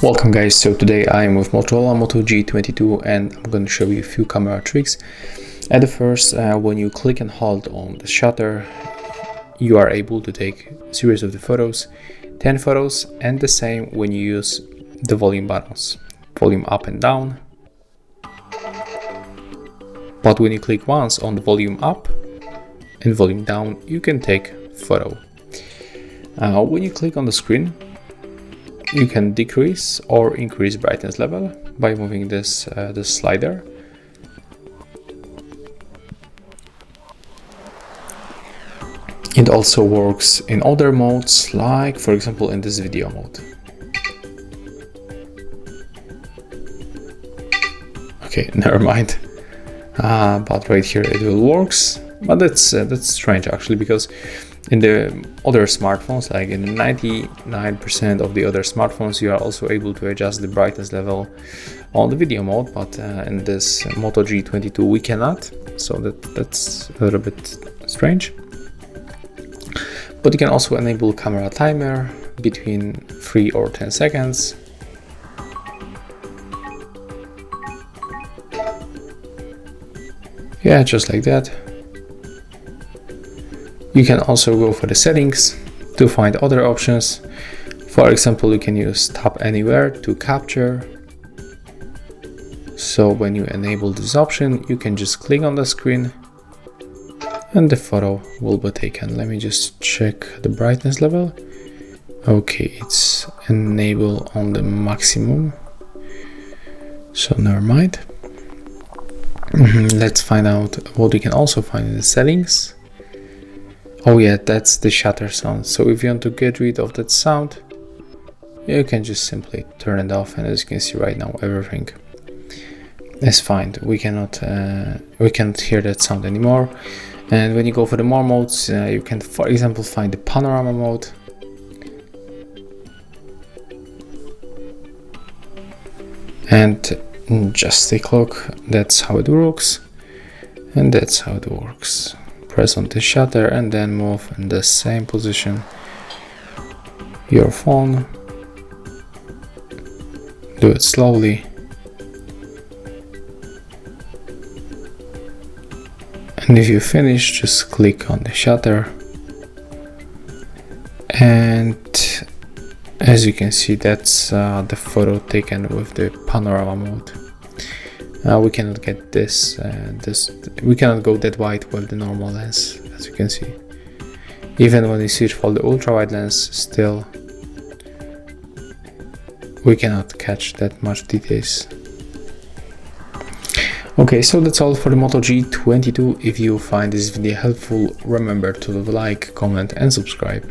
Welcome guys, so today I am with Motorola Moto G22 and I'm going to show you a few camera tricks. At the first, when you click and hold on the shutter, you are able to take a series of the photos, 10 photos, and the same when you use the volume buttons, volume up and down. But when you click once on the volume up and volume down, you can take photo. When you click on the screen, you can decrease or increase brightness level by moving this slider. It also works in other modes, like for example in this video mode. Okay, never mind. But right here it will works, but that's strange actually, because in the other smartphones, like in 99% of the other smartphones, you are also able to adjust the brightness level on the video mode, but in this Moto G22 we cannot, so that's a little bit strange. But you can also enable camera timer between 3 or 10 seconds. Yeah, just like that. You can also go for the settings to find other options. For example, you can use tap anywhere to capture. So when you enable this option, you can just click on the screen and the photo will be taken. Let me just check the brightness level. Okay, it's enabled on the maximum, so never mind. Let's find out what you can also find in the settings. Oh yeah, that's the shutter sound. So if you want to get rid of that sound, you can just simply turn it off, and as you can see right now, everything is fine. We cannot hear that sound anymore. And when you go for the more modes, you can, for example, find the panorama mode. And just take a look. That's how it works, and that's how it works. Press on the shutter and then move in the same position your phone. Do it slowly. And if you finish, just click on the shutter. And as you can see, that's the photo taken with the panorama mode. We cannot get this, we cannot go that wide with the normal lens, as you can see. Even when we switch for the ultra-wide lens, still we cannot catch that much details. Okay, so that's all for the Moto G22. If you find this video helpful, remember to like, comment and subscribe.